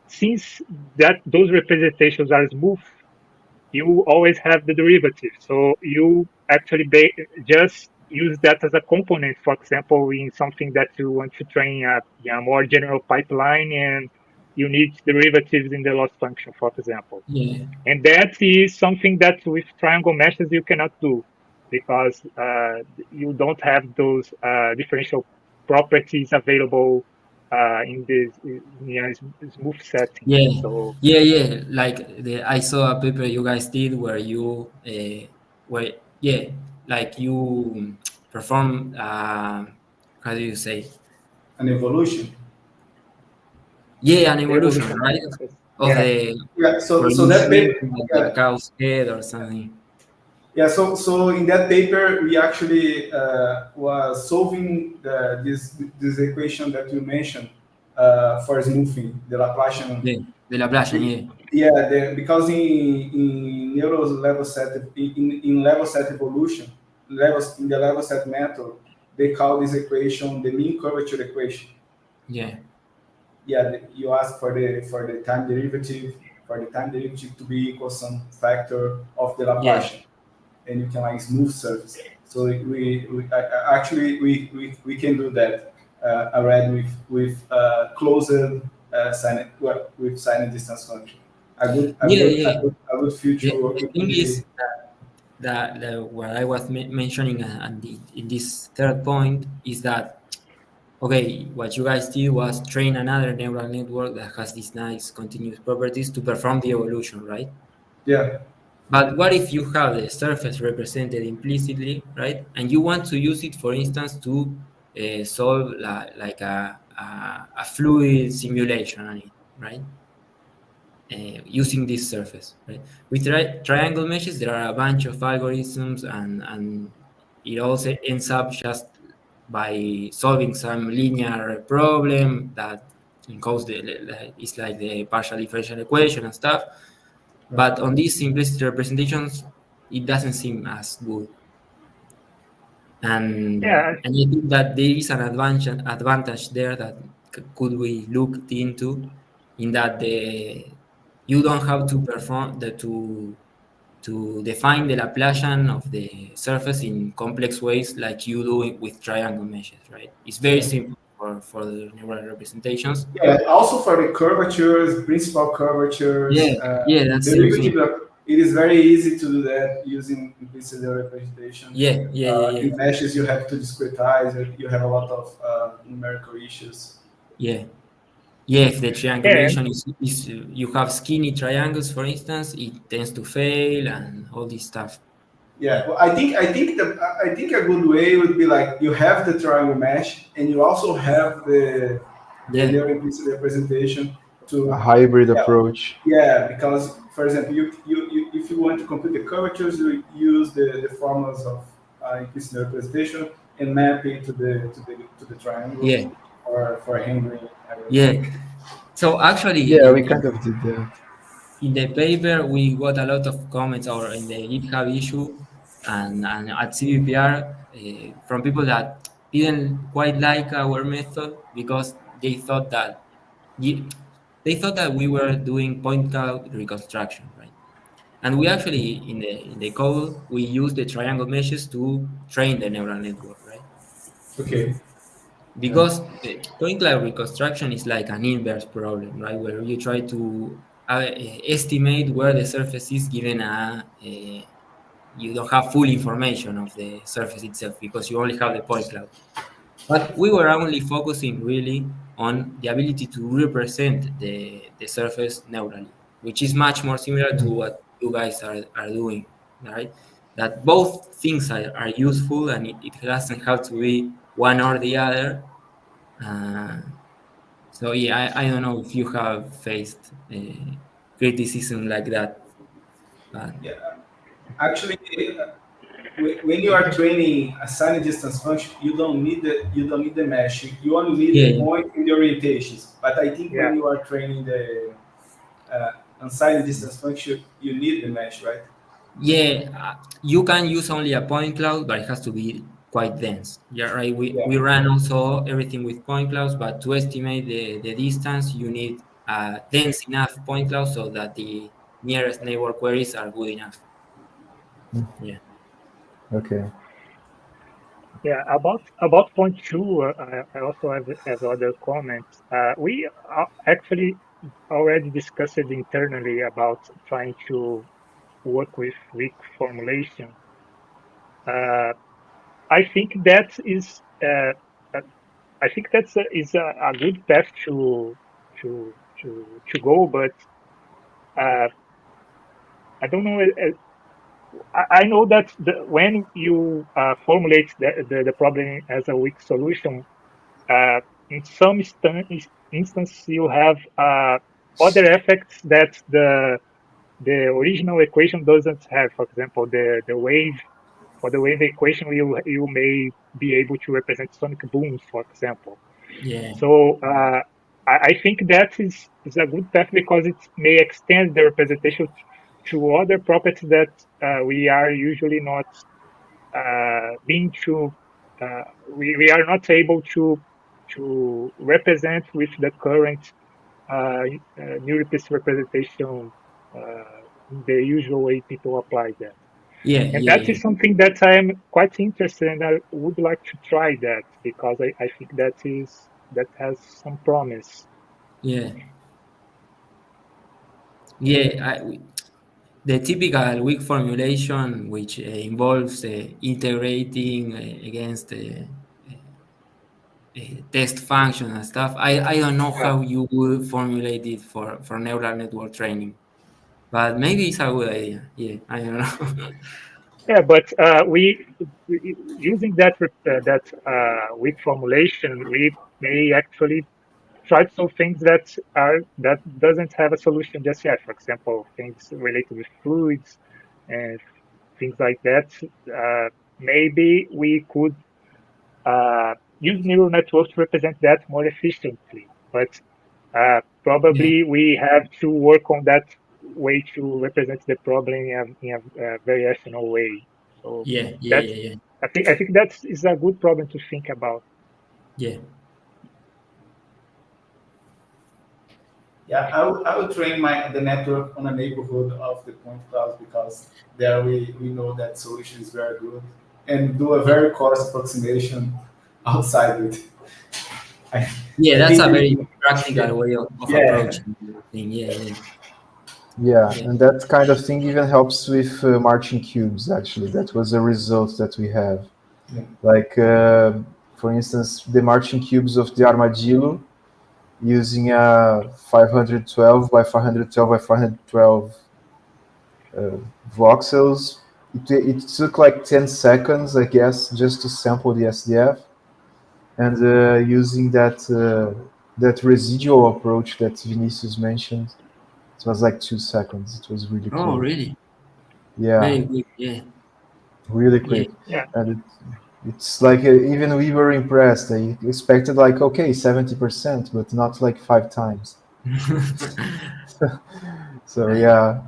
since that those representations are smooth, you always have the derivative. So you actually just use that as a component, for example, in something that you want to train a more general pipeline, and you need derivatives in the loss function, for example. Yeah. And that is something that with triangle meshes you cannot do, because you don't have those differential properties available in this smooth setting. Yeah, So yeah. Like I saw a paper you guys did where like you perform. How do you say? An evolution. Yeah, an the evolution, evolution right? process. Of Yeah. the Yeah. where So you that shrink paper. like a Yeah. cow's head or something. Yeah. So in that paper we actually was solving this equation that you mentioned for smoothing the Laplacian. Yeah, the Laplacian. Yeah, Yeah, because in neural level set in level set evolution, levels in the level set method, they call this equation the mean curvature equation. yeah, Yeah, you ask for the time derivative to be equal some factor of the yeah, Laplacian, and you can like smooth surface. So actually we can do that already with closed with signed distance function. yeah. A good future The would thing be is that what I was mentioning in this third point is that okay, what you guys did was train another neural network that has these nice continuous properties to perform the evolution, right? yeah. But what if you have the surface represented implicitly, right? And you want to use it, for instance, to solve like a fluid simulation on it, right? Using this surface, right? With triangle meshes, there are a bunch of algorithms, and it also ends up just by solving some linear problem that encodes it's like the partial differential equation and stuff. But on these simplistic representations, it doesn't seem as good. Yeah. And I think that there is an advantage there that could be looked into, in that you don't have to perform to define the Laplacian of the surface in complex ways like you do with triangle meshes, right? It's very Yeah. simple for the neural representations. Yeah, also for the curvatures, principal curvatures, Yeah, that's the thing. derivative, it is very easy to do that using implicit representation. Yeah. In meshes, you have to discretize, you have a lot of numerical issues. Yeah. Yeah, if the Yeah. triangulation is you have skinny triangles, for instance, it tends to fail and all this stuff. Yeah, well, I think a good way would be like you have the triangle mesh and you also have the Yeah, neural implicit representation A to hybrid yeah, approach. yeah, because for example, you if you want to compute the curvatures, you use the formulas of implicit representation and map it to the triangles yeah, or for handling errors. yeah. So actually, Yeah, we kind of did that. in the paper, we got a lot of comments, or in the GitHub issue and at CVPR, from people that didn't quite like our method because they thought that ye- they thought that we were doing point cloud reconstruction, right? And we actually in the code we use the triangle meshes to train the neural network, right? Okay. Yeah. Because the point cloud reconstruction is like an inverse problem, right? Where you try to estimate where the surface is given you don't have full information of the surface itself because you only have the point cloud. But we were only focusing really on the ability to represent the surface neurally, which is much more similar to what you guys are doing, right? That both things are useful, and it doesn't have to be one or the other. So yeah, I don't know if you have faced criticism like that. But Yeah, actually, when you are training a assigned distance function, you don't need the mesh. You only need the yeah, point and the orientations. But I think Yeah, when you are training the unsigned distance function, you need the mesh, right? yeah, you can use only a point cloud, but it has to be quite dense. Yeah, right. We Yeah. ran also everything with point clouds, but to estimate the distance, you need a dense enough point cloud so that the nearest neighbor queries are good enough. Yeah. Okay. yeah. About point two, I also have other comments. We actually already discussed it internally about trying to work with weak formulation. Uh, I think that is I think that's a good path to go, but uh, I don't know. I know that when you formulate the problem as a weak solution, in some instance you have other effects that the original equation doesn't have. For example, the wave for the wave equation, you may be able to represent sonic booms, for example. Yeah. So I think that is a good path because it may extend the representation to other properties that we are usually not being to we are not able to represent with the current Nuripist representation in the usual way people apply that. Yeah. And Yeah. that Yeah. is something that I am quite interested in. I would like to try that because I think that has some promise. Yeah. Yeah. The typical weak formulation, which involves integrating against test function and stuff. I don't know Yeah. how you would formulate it for neural network training, but maybe it's a good idea. Yeah, I don't know. Yeah, but using weak formulation, we may actually try some things that doesn't have a solution just yet. For example, things related with fluids and things like that. Maybe we could use neural networks to represent that more efficiently. But Yeah, probably we have to work on that way to represent the problem in a very rational way. So yeah, yeah, that's yeah, yeah, I think that is a good problem to think about. yeah, Yeah, I would train the network on a neighborhood of the point clouds because there we know that solution is very good and do a very coarse approximation outside it. I, yeah. I That's think a very we, yeah, practical way of yeah, approaching the thing. Yeah, yeah, Yeah, yeah, and that kind of thing even helps with marching cubes, actually. That was a result that we have. yeah, Like, for instance, the marching cubes of the armadillo using a 512 by 512 by 512 voxels. It took like 10 seconds, I guess, just to sample the SDF. And using that residual approach that Vinicius mentioned, it was like 2 seconds. It was really Oh, quick. really? Yeah, Very good. Yeah, really yeah, quick. Yeah, And it's like even we were impressed. I expected like, okay, 70%, but not like 5 times. So yeah,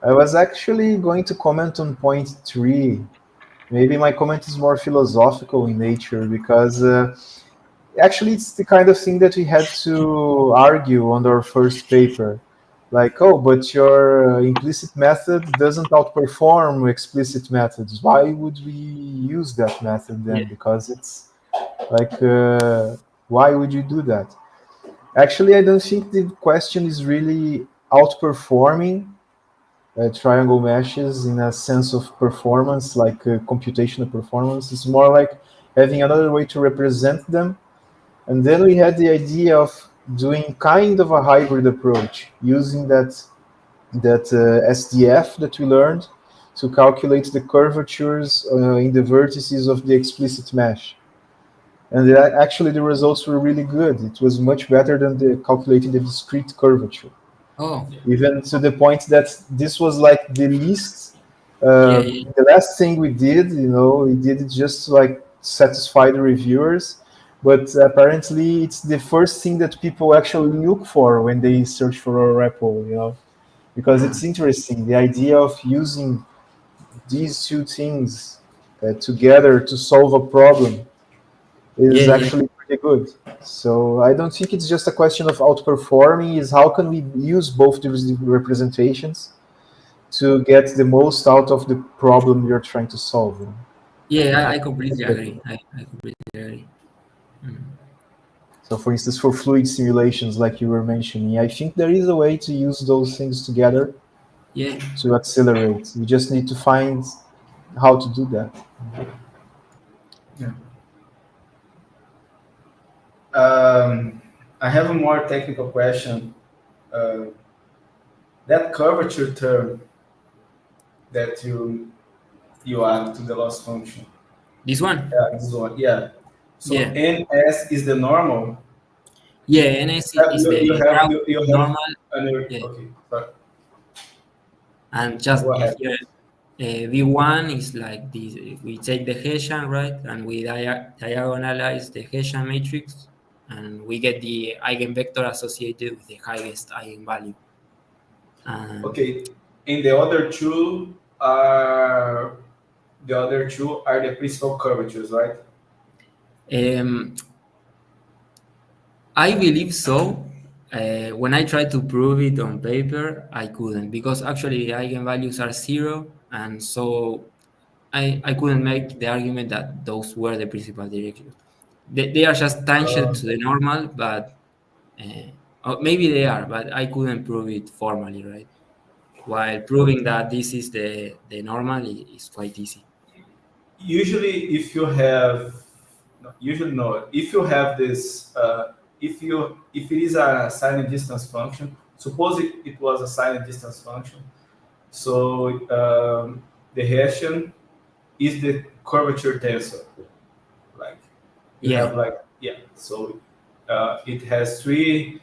I was actually going to comment on point three. Maybe my comment is more philosophical in nature because actually it's the kind of thing that we had to argue on our first paper. Like, oh, but your implicit method doesn't outperform explicit methods. Why would we use that method yeah, then? Because it's like, why would you do that? Actually, I don't think the question is really outperforming triangle meshes in a sense of performance, like computational performance. It's more like having another way to represent them. And then we had the idea of doing kind of a hybrid approach, using that SDF that we learned to calculate the curvatures in the vertices of the explicit mesh. And actually the results were really good. It was much better than calculating the discrete curvature. Oh, Even to the point that this was like the least, yeah, the last thing we did, we did it just to like satisfy the reviewers. But apparently it's the first thing that people actually look for when they search for a repo, because it's interesting, the idea of using these two things together to solve a problem is yeah. actually pretty good. So I don't think it's just a question of outperforming, is how can we use both these representations to get the most out of the problem you're trying to solve. Yeah, I completely agree. I completely agree. Mm. So for instance, for fluid simulations, like you were mentioning, I think there is a way to use those things together Yeah, to accelerate. We just need to find how to do that. Yeah. I have a more technical question. That curvature term that you add to the loss function. this one. This one, yeah. So Yeah, NS is the normal. yeah. NS is You the have ground you have normal. Yeah, okay. But and just go ahead. here, V1 is like this. We take the Hessian, right, and we diagonalize the Hessian matrix, and we get the eigenvector associated with the highest eigenvalue. And Okay, and the other two are the principal curvatures, right? um, I believe so. When I tried to prove it on paper, I couldn't because actually the eigenvalues are zero, and so I couldn't make the argument that those were the principal derivatives. They are just tangent to the normal, but maybe they are, but I couldn't prove it formally, right? While proving that this is the normal is quite easy. Usually, if you have, no, usually no, if you have this, if it is a signed distance function, suppose it was a signed distance function. So the Hessian is the curvature tensor. Like you Yeah, have like yeah. So it has three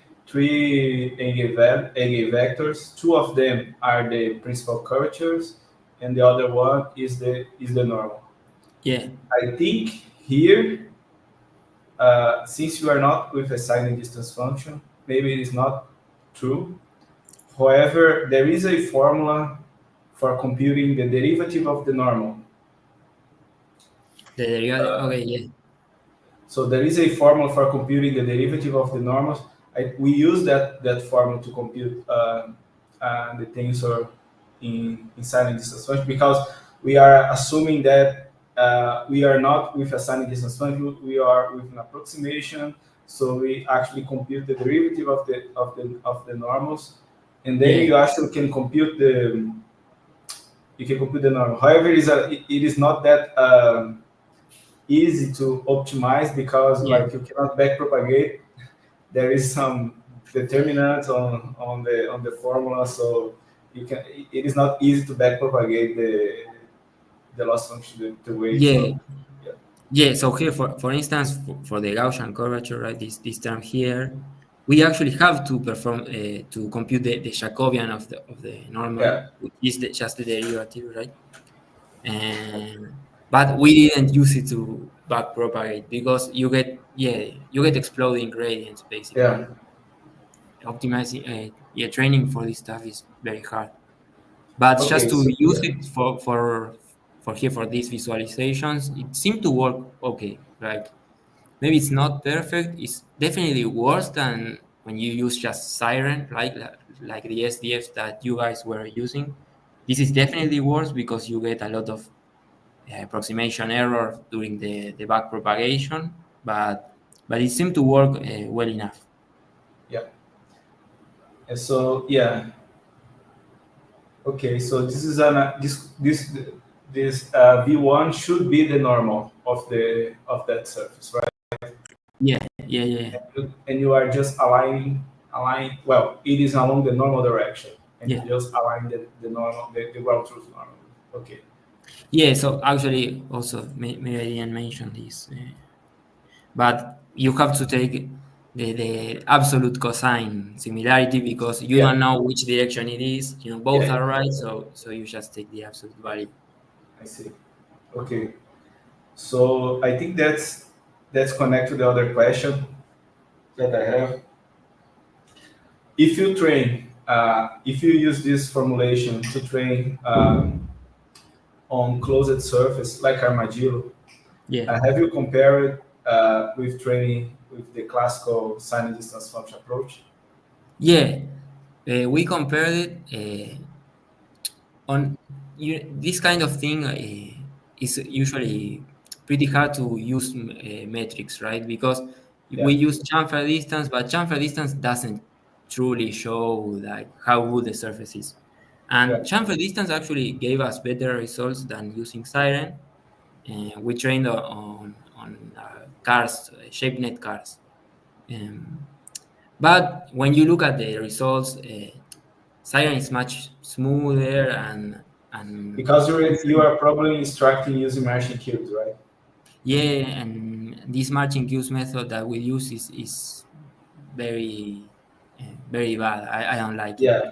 eigenvectors. Two of them are the principal curvatures, and the other one is the normal. yeah, I think here, since you are not with a signed distance function, maybe it is not true. However, there is a formula for computing the derivative of the normal. the derivative. Uh, Okay, yeah, so there is a formula for computing the derivative of the normals. We use that formula to compute the tensor in signed distance function because we are assuming that we are not with a signed distance function. We are with an approximation. So we actually compute the derivative of the normals, and then yeah, you actually can compute the normal. However, it is not that. Easy to optimize because yeah. like you cannot backpropagate. There is some determinant on the formula, so it is not easy to backpropagate the loss function the way it's Yeah, not. Yeah. yeah. So here, for instance, for the Gaussian curvature, right? This term here, we actually have to perform to compute the Jacobian of the normal, Yeah. which is just the derivative, right? And but we didn't use it to backpropagate because you get exploding gradients basically. Yeah. Optimizing, training for this stuff is very hard. But just Okay. to So use yeah. it for these visualizations, it seemed to work okay. Like maybe it's not perfect. It's definitely worse than when you use just Siren, like the SDFs that you guys were using. This is definitely worse because you get a lot of approximation error during the back propagation, but it seemed to work well enough. Yeah. And so yeah. Okay, so this is this V1 should be the normal of that surface, right? Yeah. And you are just aligning. Well, it is along the normal direction, and Yeah. you just align the normal, the ground truth normal. Okay. Yeah, so actually, also, maybe I didn't mention this, but you have to take the absolute cosine similarity because you Yeah. don't know which direction it is. Both Yeah. are right, so you just take the absolute value. I see. Okay. So I think that's connected to the other question that I have. If you use this formulation to train on closed surface like Armadillo, Yeah. have you compared with training with the classical sign distance function approach? Yeah, we compared it on this kind of thing is usually pretty hard to use metrics, right? Because we Yeah. use chamfer distance, but chamfer distance doesn't truly show like how good the surface is. Yeah. And chamfer distance actually gave us better results than using siren. We trained on cars, ShapeNet cars. Um, but when you look at the results, siren is much smoother and Because you are probably instructing using marching cubes, right? yeah, and this marching cues method that we use is very very bad. I don't like it. Yeah.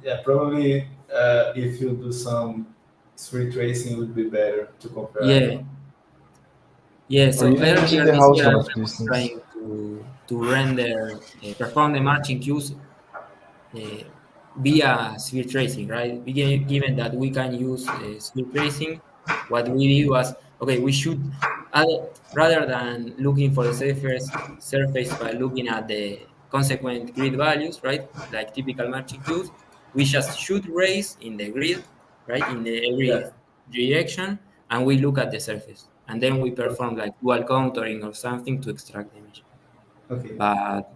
Yeah. Probably if you do some street tracing, it would be better to compare. Yeah, yeah. Or So even using earlier the this year, I Hausdorff was distance. trying to render perform the marching cues via sphere tracing, right? Given that we can use sphere tracing, what we did was, okay, we should, add, rather than looking for the surface by looking at the consequent grid values, right? Like typical marching cues, we just should raise in the grid, right? In the Yeah. every direction, and we look at the surface. And then we perform like dual contouring or something to extract the image. Okay. But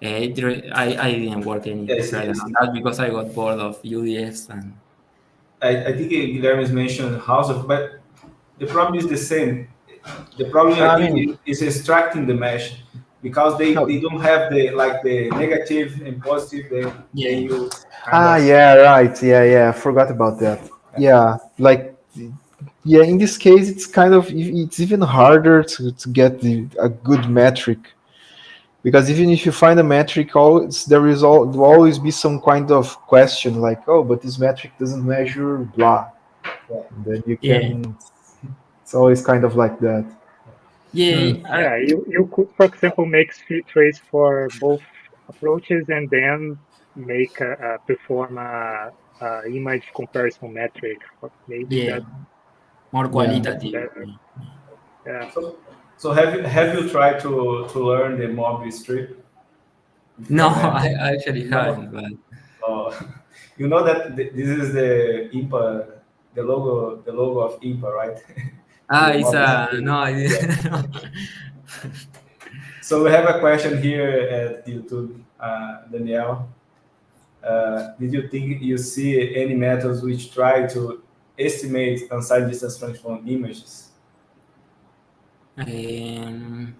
I didn't work any Yeah, I see. further I on see. that because I got bored of UDFs and I think Guilherme's mentioned house of, but the problem is the same. The problem I I think mean, is extracting the mesh because they no. don't have the negative and positive. Then yeah, you kind of Yeah, right. Yeah. I forgot about that. Yeah, like, yeah. In this case, it's kind of it's even harder to get a good metric because even if you find a metric, there is will always be some kind of question like, oh, but this metric doesn't measure blah. yeah. And then you yeah, can. It's always kind of like that. yeah. Yeah, you could, for example, make street trace for both approaches and then make perform a image comparison metric. Maybe Yeah, more Yeah. that's qualitative. better. Yeah. So have you tried to learn the mob strip No, before that? I actually No. haven't, but You know that this is the IMPA, the logo of IMPA, right? The it's mob strip. no, I Yeah. didn't. So we have a question here at YouTube, Danielle. Did you think you see any methods which try to estimate unsigned distance from images? um,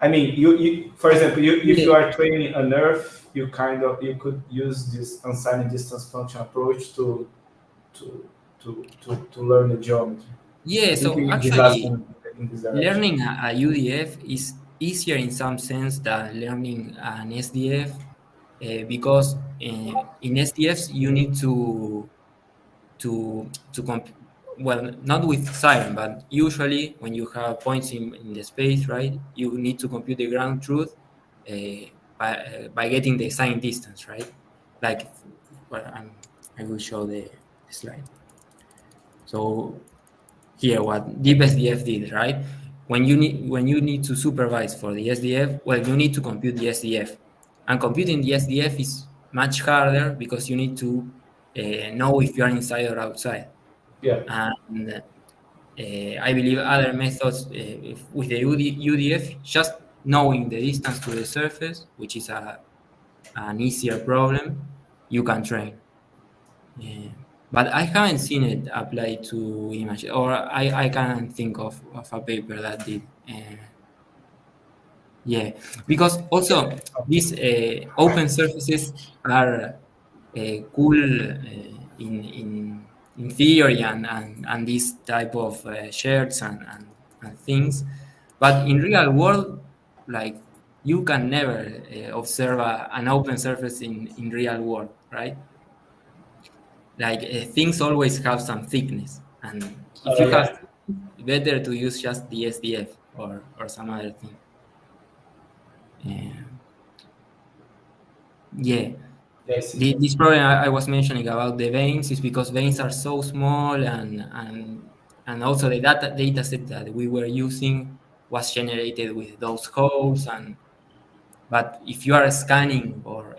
I mean, for example, if yeah, you are training an Earth, you could use this unsigned distance function approach to to learn the geometry. yeah. I think So he's actually, asking in this direction. learning a UDF is easier in some sense than learning an SDF because in SDFs you need to well, not with siren, but usually when you have points in the space, right, you need to compute the ground truth by getting the sign distance, right? Like, well, I will show the slide. So here, what deep SDF did, right? When you need to supervise for the SDF, well, you need to compute the SDF, and computing the SDF is much harder because you need to know if you are inside or outside. Yeah, And I believe other methods with the UDF, just knowing the distance to the surface, which is an easier problem, you can train. But I haven't seen it applied to images, or I can't think of a paper that did. Yeah, because also these open surfaces are cool in theory and this type of shards and things, but in real world, like you can never observe an open surface in real world, right? Like things always have some thickness, and if you have Yeah. better to use just the SDF or some other thing. Yeah. Yeah, I see. This problem I was mentioning about the veins is because veins are so small, and also the data set that we were using was generated with those holes. But if you are scanning or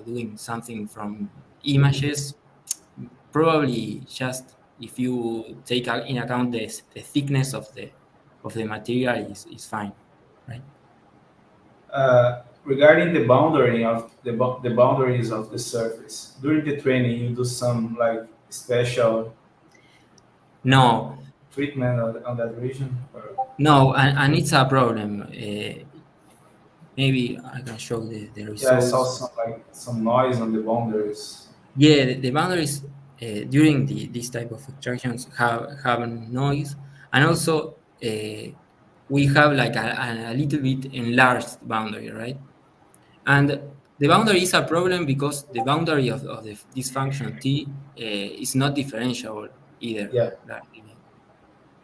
doing something from images, probably just if you take in account the thickness of the material is fine, right? Regarding the boundary of the boundaries of the surface during the training, you do some like special No, treatment on that region. Or, no, and it's a problem. Maybe I can show the yeah, I saw results. some like some noise on the boundaries. Yeah, the boundaries during this type of extractions have noise, and also we have like a little bit enlarged boundary, right? And the boundary is a problem because the boundary of this function t is not differentiable either. Yeah. Like,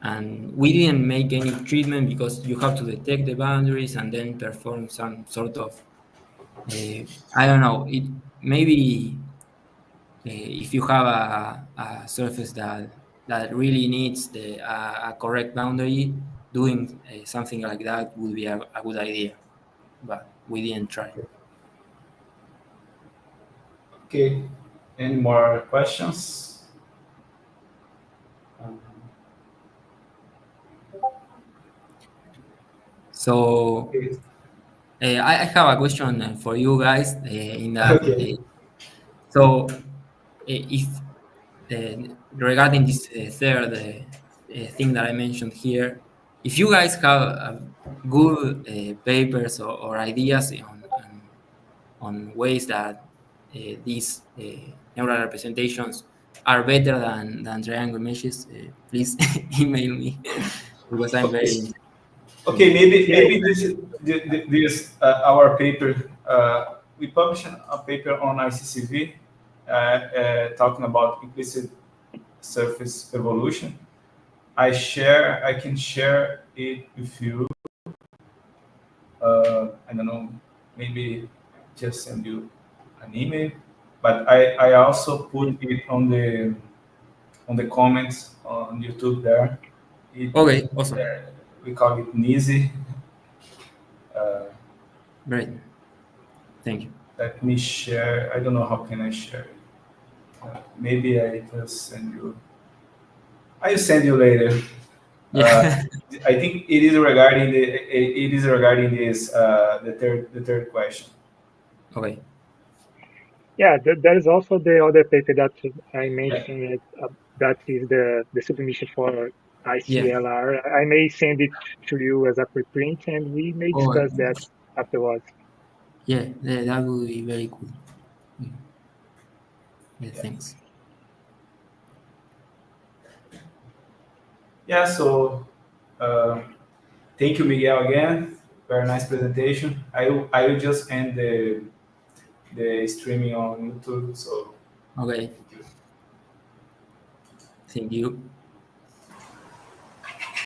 and we didn't make any treatment because you have to detect the boundaries and then perform some sort of I don't know. It maybe if you have a surface that really needs a correct boundary, doing something like that would be a good idea. But we didn't try. Okay. Any more questions? Um, So okay. I have a question for you guys. In that, Okay. so if regarding this third thing that I mentioned here, if you guys have good papers or ideas on ways that these neural representations are better than triangle meshes, please email me because I'm very Okay. interested. Okay. Yeah, Maybe this our paper. We published a paper on ICCV talking about implicit surface evolution. I can share it with you. I don't know, maybe just send you an email. But I also put it on the comments on YouTube there. It, Okay, awesome, we call it NISI. Uh, great, thank you. Let me share. I don't know how can I share it. Maybe I just send you. I'll send you later. Uh, Yeah, I think it is regarding it is regarding this the third question. okay, yeah. There is also the other paper that I Yeah. mentioned. That is the submission for yeah. ICLR. I may send it to you as a preprint, and we may Oh, discuss that afterwards. yeah, that would be very cool. Mm, yeah, Yeah. thanks. Yeah. So thank you, Miguel, again. Very nice presentation. I will just end the streaming on YouTube. So Okay, thank you. thank you.